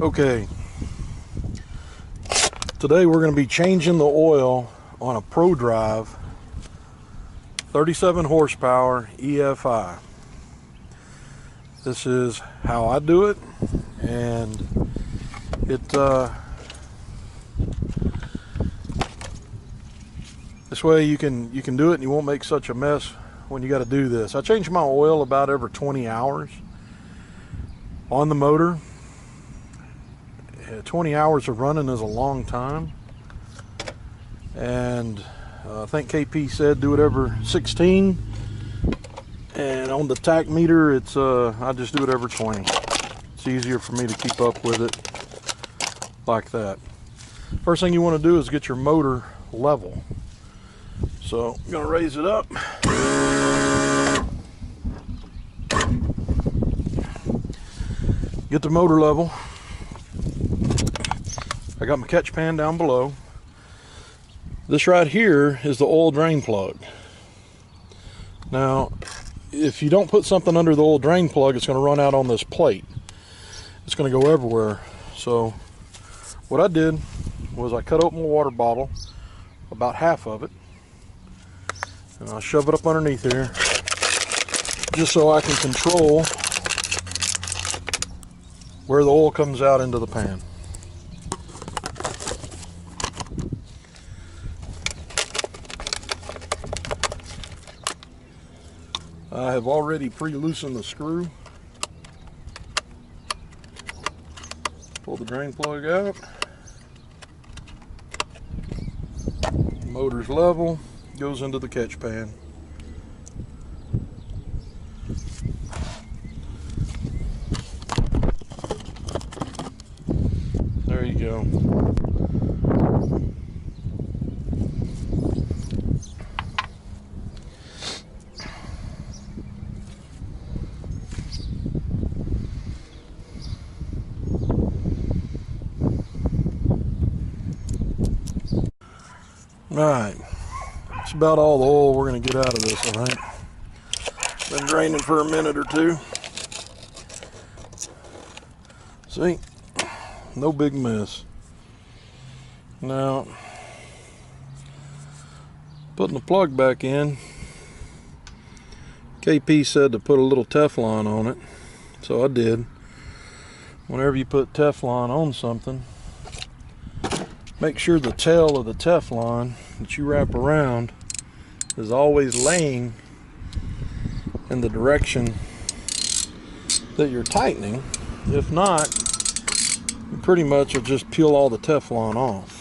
Okay, today we're going to be changing the oil on a ProDrive 37 horsepower EFI. This is how I do it, and this way you can do it and you won't make such a mess when you got to do this. I change my oil about every 20 hours on the motor. 20 hours of running is a long time, and I think KP said do it every 16, and on the tach meter it's I just do it every 20. It's easier for me to keep up with it like that. First thing you want to do is get your motor level. So I'm going to raise it up. Get the motor level. I got my catch pan down below. This right here is the oil drain plug. Now, if you don't put something under the oil drain plug, it's going to run out on this plate. It's going to go everywhere. So what I did was I cut open my water bottle, about half of it, and I'll shove it up underneath here just so I can control where the oil comes out into the pan. I have already pre-loosened the screw. Pull the drain plug out. Motor's level, goes into the catch pan. There you go. Alright, that's about all the oil we're going to get out of this, I think. Been draining for a minute or two. See? No big mess. Now, putting the plug back in, KP said to put a little Teflon on it, so I did. Whenever you put Teflon on something, make sure the tail of the Teflon that you wrap around is always laying in the direction that you're tightening. If not, you pretty much will just peel all the Teflon off.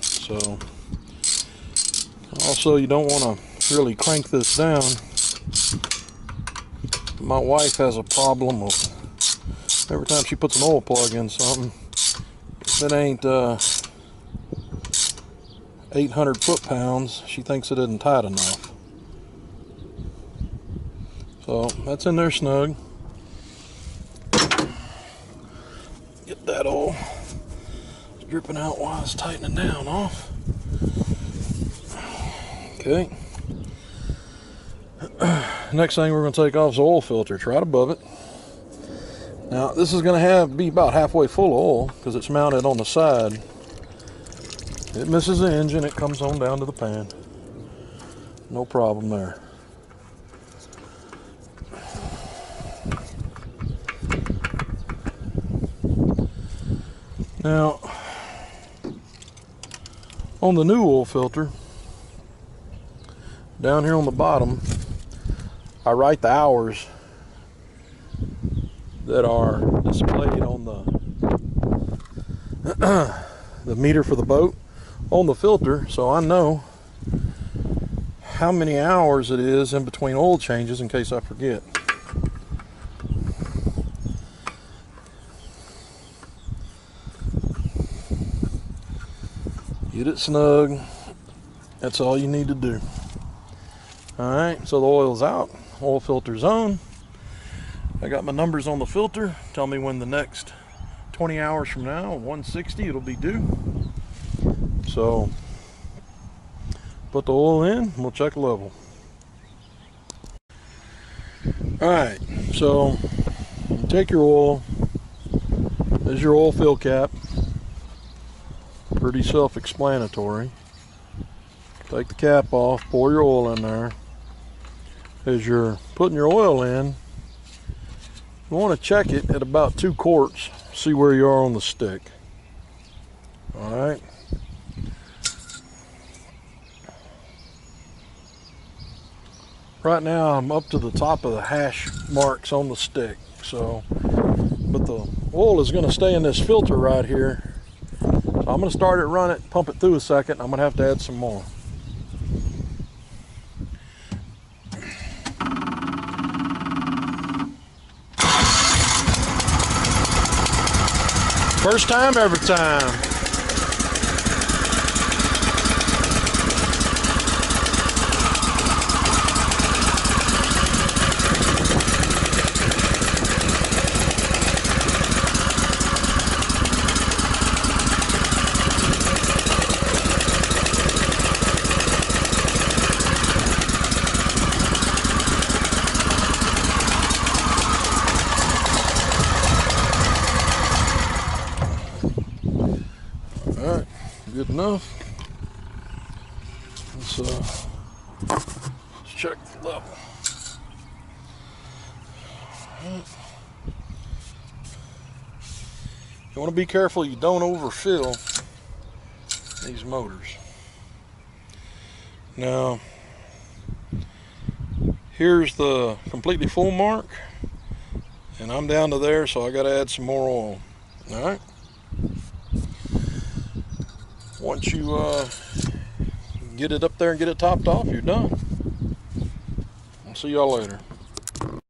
So, also you don't want to really crank this down. My wife has a problem with every time she puts an oil plug in something, if it ain't 800 foot-pounds, she thinks it isn't tight enough. So that's in there snug. Get that oil. It's dripping out while it's tightening down off. Okay. Next thing we're going to take off is the oil filter. It's right above it. Now this is going to be about halfway full of oil because it's mounted on the side. It misses the engine, it comes on down to the pan. No problem there. Now, on the new oil filter, down here on the bottom, I write the hours that are displayed on the meter for the boat on the filter, so I know how many hours it is in between oil changes in case I forget. Get it snug. That's all you need to do. Alright, so the oil's out, oil filter's on. I got my numbers on the filter, tell me when the next 20 hours from now, 160, it'll be due. So put the oil in, we'll check level. Alright, so take your oil, There's your oil fill cap. Pretty self-explanatory. Take the cap off, pour your oil in there. As you're putting your oil in, you want to check it at about 2 quarts, see where you are on the stick. Alright. Right now I'm up to the top of the hash marks on the stick, so, but the oil is going to stay in this filter right here. So I'm going to start it, run it, pump it through a second. I'm going to have to add some more. First time, every time. Alright, good enough. Let's check the level. You want to be careful you don't overfill these motors. Now, here's the completely full mark, and I'm down to there, so I got to add some more oil. Alright. Once you get it up there and get it topped off, you're done. I'll see y'all later.